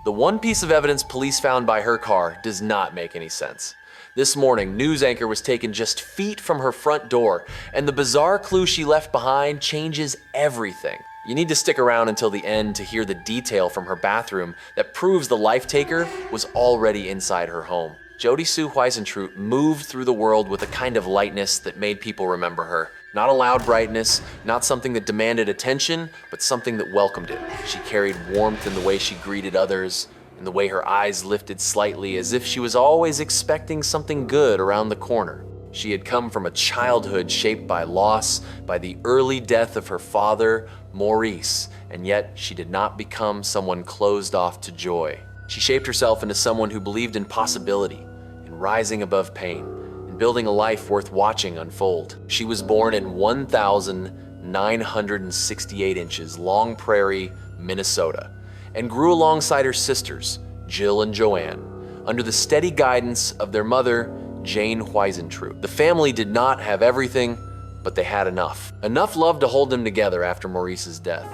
The one piece of evidence police found by her car does not make any sense. This morning, news anchor was taken just feet from her front door, and the bizarre clue she left behind changes everything. You need to stick around until the end to hear the detail from her bathroom that proves the life taker was already inside her home. Jodi Sue Huizentrout moved through the world with a kind of lightness that made people remember her. Not a loud brightness, not something that demanded attention, but something that welcomed it. She carried warmth in the way she greeted others, in the way her eyes lifted slightly as if she was always expecting something good around the corner. She had come from a childhood shaped by loss, by the early death of her father, Maurice, and yet she did not become someone closed off to joy. She shaped herself into someone who believed in possibility, in rising above pain, in building a life worth watching unfold. She was born in 1,968 inches, Long Prairie, Minnesota, and grew alongside her sisters, Jill and Joanne, under the steady guidance of their mother, Jane Huizentrout. The family did not have everything, but they had enough. Enough love to hold them together after Maurice's death.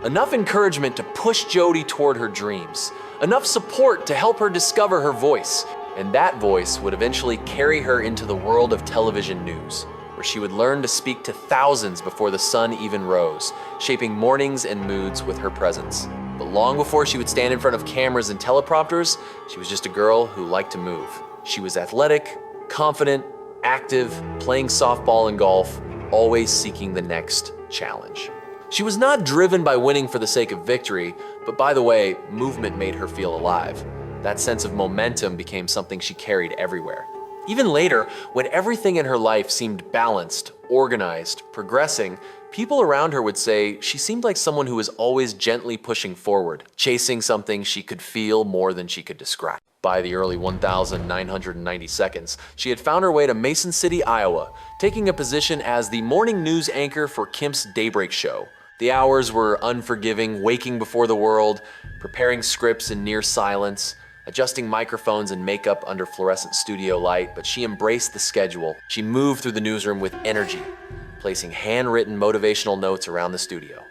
Enough encouragement to push Jodi toward her dreams. Enough support to help her discover her voice. And that voice would eventually carry her into the world of television news, where she would learn to speak to thousands before the sun even rose, shaping mornings and moods with her presence. But long before she would stand in front of cameras and teleprompters, she was just a girl who liked to move. She was athletic, confident, active, playing softball and golf, always seeking the next challenge. She was not driven by winning for the sake of victory, but by the way, movement made her feel alive. That sense of momentum became something she carried everywhere. Even later, when everything in her life seemed balanced, organized, progressing, people around her would say she seemed like someone who was always gently pushing forward, chasing something she could feel more than she could describe. By the early 1,990 seconds, she had found her way to Mason City, Iowa, taking a position as the morning news anchor for Kemp's Daybreak Show. The hours were unforgiving, waking before the world, preparing scripts in near silence, adjusting microphones and makeup under fluorescent studio light, but she embraced the schedule. She moved through the newsroom with energy, placing handwritten motivational notes around the studio,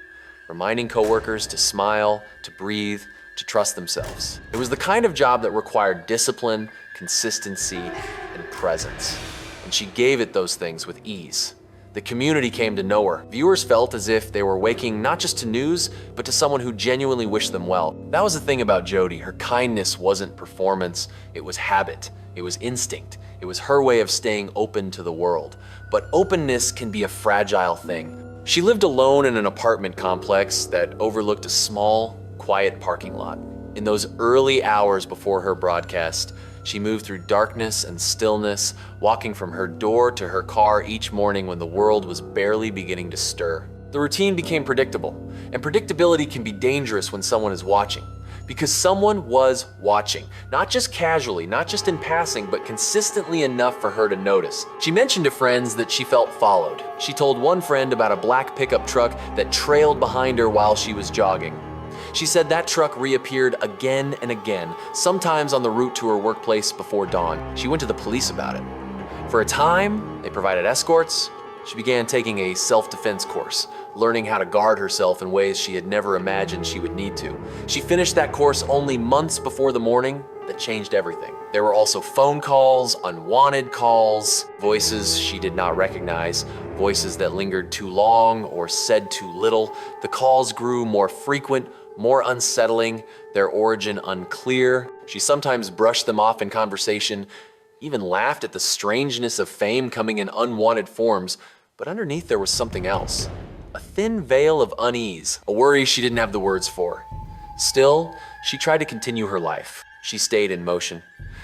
reminding coworkers to smile, to breathe, to trust themselves. It was the kind of job that required discipline, consistency, and presence. And she gave it those things with ease. The community came to know her. Viewers felt as if they were waking not just to news, but to someone who genuinely wished them well. That was the thing about Jodi. Her kindness wasn't performance, it was habit, it was instinct. It was her way of staying open to the world. But openness can be a fragile thing. She lived alone in an apartment complex that overlooked a small, quiet parking lot. In those early hours before her broadcast, she moved through darkness and stillness, walking from her door to her car each morning when the world was barely beginning to stir. The routine became predictable, and predictability can be dangerous when someone is watching. Because someone was watching, not just casually, not just in passing, but consistently enough for her to notice. She mentioned to friends that she felt followed. She told one friend about a black pickup truck that trailed behind her while she was jogging. She said that truck reappeared again and again, sometimes on the route to her workplace before dawn. She went to the police about it. For a time, they provided escorts. She began taking a self-defense course, learning how to guard herself in ways she had never imagined she would need to. She finished that course only months before the morning that changed everything. There were also phone calls, unwanted calls, voices she did not recognize, voices that lingered too long or said too little. The calls grew more frequent, more unsettling, their origin unclear. She sometimes brushed them off in conversation, even laughed at the strangeness of fame coming in unwanted forms, but underneath there was something else. A thin veil of unease, a worry she didn't have the words for. Still, she tried to continue her life. She stayed in motion.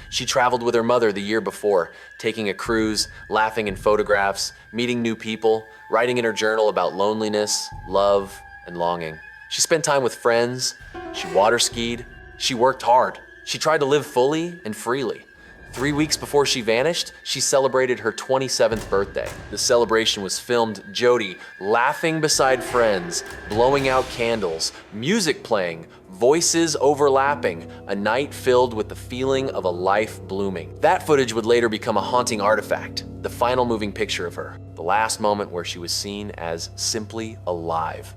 She traveled with her mother the year before, taking a cruise, laughing in photographs, meeting new people, writing in her journal about loneliness, love, and longing. She spent time with friends, she water skied, she worked hard. She tried to live fully and freely. 3 weeks before she vanished, she celebrated her 27th birthday. The celebration was filmed Jodi laughing beside friends, blowing out candles, music playing, voices overlapping, a night filled with the feeling of a life blooming. That footage would later become a haunting artifact, the final moving picture of her, the last moment where she was seen as simply alive.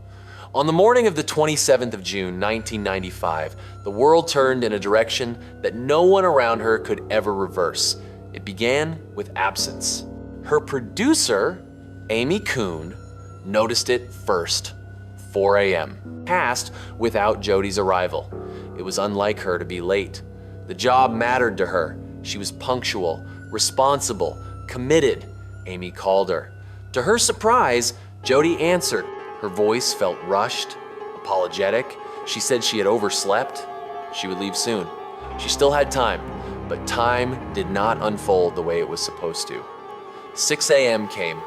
On the morning of the 27th of June, 1995, the world turned in a direction that no one around her could ever reverse. It began with absence. Her producer, Amy Kuhn, noticed it first. 4 a.m. passed without Jodi's arrival. It was unlike her to be late. The job mattered to her. She was punctual, responsible, committed. Amy called her. To her surprise, Jodi answered. Her voice felt rushed, apologetic. She said she had overslept. She would leave soon. She still had time, but time did not unfold the way it was supposed to. 6 a.m. came.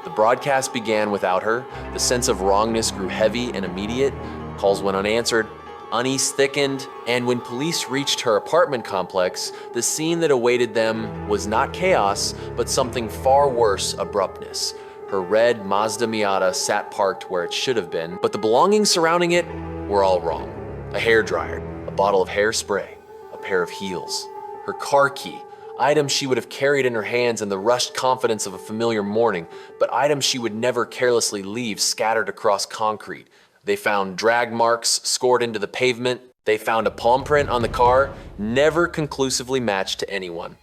The broadcast began without her. The sense of wrongness grew heavy and immediate. Calls went unanswered. Unease thickened, and when police reached her apartment complex, the scene that awaited them was not chaos, but something far worse: abruptness. Her red Mazda Miata sat parked where it should have been, but the belongings surrounding it were all wrong. A hairdryer, a bottle of hairspray, a pair of heels, her car key, items she would have carried in her hands in the rushed confidence of a familiar morning, but items she would never carelessly leave scattered across concrete. They found drag marks scored into the pavement. They found a palm print on the car, never conclusively matched to anyone.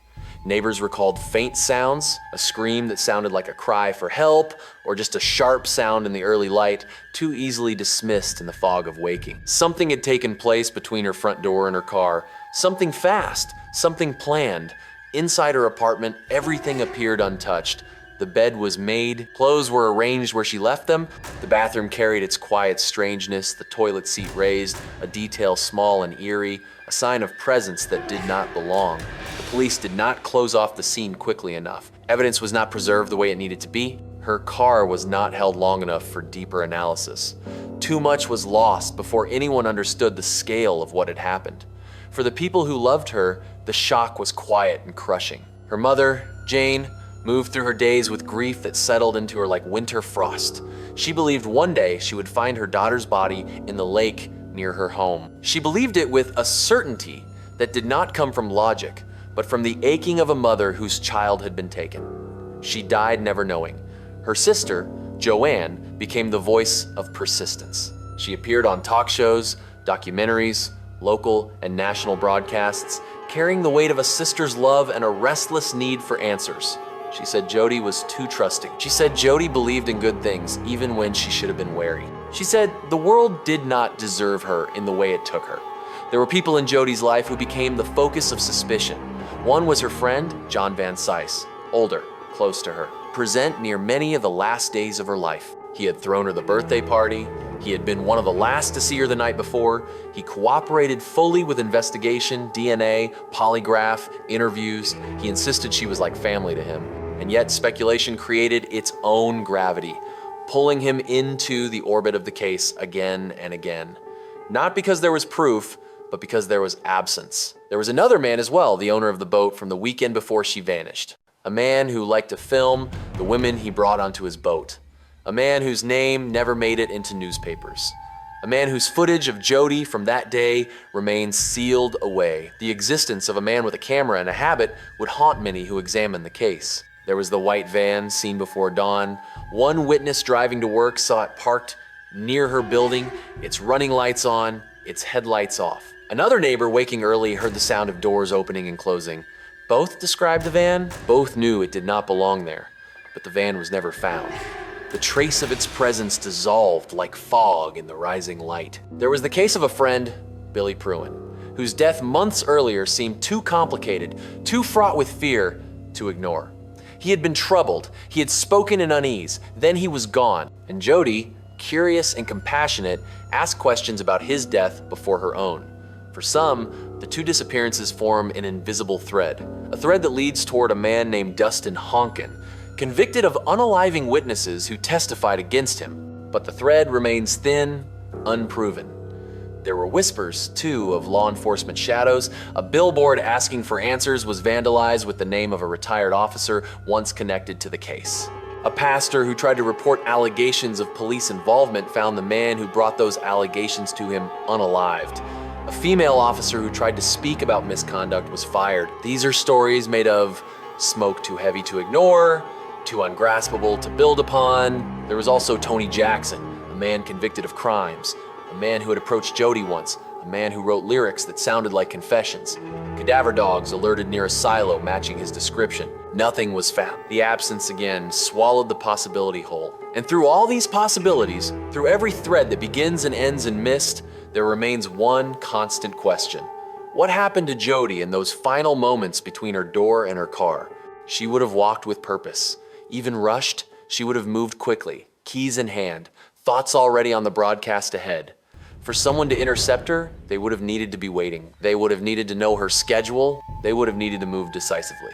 Neighbors recalled faint sounds, a scream that sounded like a cry for help, or just a sharp sound in the early light, too easily dismissed in the fog of waking. Something had taken place between her front door and her car, something fast, something planned. Inside her apartment, everything appeared untouched. The bed was made, clothes were arranged where she left them, the bathroom carried its quiet strangeness, the toilet seat raised, a detail small and eerie, a sign of presence that did not belong. The police did not close off the scene quickly enough. Evidence was not preserved the way it needed to be. Her car was not held long enough for deeper analysis. Too much was lost before anyone understood the scale of what had happened. For the people who loved her, the shock was quiet and crushing. Her mother, Jane, moved through her days with grief that settled into her like winter frost. She believed one day she would find her daughter's body in the lake near her home. She believed it with a certainty that did not come from logic, but from the aching of a mother whose child had been taken. She died never knowing. Her sister, Joanne, became the voice of persistence. She appeared on talk shows, documentaries, local and national broadcasts, carrying the weight of a sister's love and a restless need for answers. She said Jodi was too trusting. She said Jodi believed in good things even when she should have been wary. She said the world did not deserve her in the way it took her. There were people in Jodi's life who became the focus of suspicion. One was her friend, John Van Cise, older, close to her, present near many of the last days of her life. He had thrown her the birthday party. He had been one of the last to see her the night before. He cooperated fully with investigation, DNA, polygraph, interviews. He insisted she was like family to him. And yet speculation created its own gravity, pulling him into the orbit of the case again and again. Not because there was proof, but because there was absence. There was another man as well, the owner of the boat from the weekend before she vanished. A man who liked to film the women he brought onto his boat. A man whose name never made it into newspapers. A man whose footage of Jodi from that day remains sealed away. The existence of a man with a camera and a habit would haunt many who examined the case. There was the white van seen before dawn. One witness driving to work saw it parked near her building, its running lights on, its headlights off. Another neighbor waking early heard the sound of doors opening and closing. Both described the van. Both knew it did not belong there, but the van was never found. The trace of its presence dissolved like fog in the rising light. There was the case of a friend, Billy Pruin, whose death months earlier seemed too complicated, too fraught with fear to ignore. He had been troubled, he had spoken in unease, then he was gone. And Jodi, curious and compassionate, asked questions about his death before her own. For some, the two disappearances form an invisible thread, a thread that leads toward a man named Dustin Honkin, convicted of unaliving witnesses who testified against him. But the thread remains thin, unproven. There were whispers, too, of law enforcement shadows. A billboard asking for answers was vandalized with the name of a retired officer once connected to the case. A pastor who tried to report allegations of police involvement found the man who brought those allegations to him unalived. A female officer who tried to speak about misconduct was fired. These are stories made of smoke too heavy to ignore, too ungraspable to build upon. There was also Tony Jackson, a man convicted of crimes, a man who had approached Jodi once, a man who wrote lyrics that sounded like confessions. Cadaver dogs alerted near a silo matching his description. Nothing was found. The absence again swallowed the possibility whole. And through all these possibilities, through every thread that begins and ends in mist, there remains one constant question. What happened to Jodi in those final moments between her door and her car? She would have walked with purpose. Even rushed, she would have moved quickly, keys in hand, thoughts already on the broadcast ahead. For someone to intercept her, they would have needed to be waiting. They would have needed to know her schedule. They would have needed to move decisively.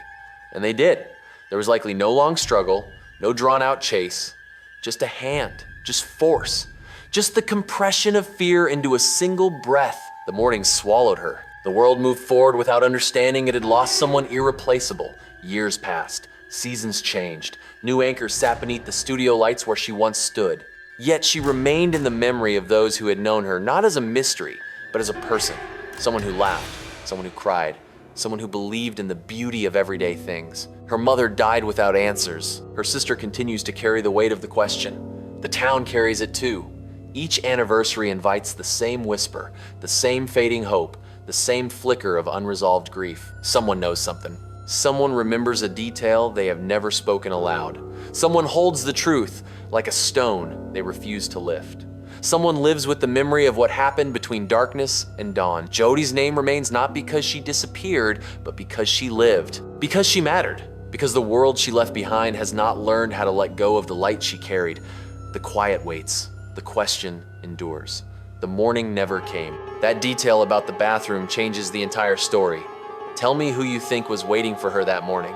And they did. There was likely no long struggle, no drawn-out chase, just a hand, just force, just the compression of fear into a single breath. The morning swallowed her. The world moved forward without understanding it had lost someone irreplaceable. Years passed, seasons changed, new anchors sat beneath the studio lights where she once stood. Yet she remained in the memory of those who had known her, not as a mystery, but as a person. Someone who laughed, someone who cried, someone who believed in the beauty of everyday things. Her mother died without answers. Her sister continues to carry the weight of the question. The town carries it too. Each anniversary invites the same whisper, the same fading hope, the same flicker of unresolved grief. Someone knows something. Someone remembers a detail they have never spoken aloud. Someone holds the truth like a stone they refuse to lift. Someone lives with the memory of what happened between darkness and dawn. Jodi's name remains not because she disappeared, but because she lived. Because she mattered. Because the world she left behind has not learned how to let go of the light she carried. The quiet waits. The question endures. The morning never came. That detail about the bathroom changes the entire story. Tell me who you think was waiting for her that morning.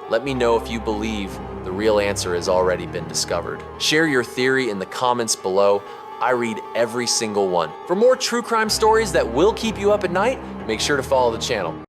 Let me know if you believe the real answer has already been discovered. Share your theory in the comments below. I read every single one. For more true crime stories that will keep you up at night, make sure to follow the channel.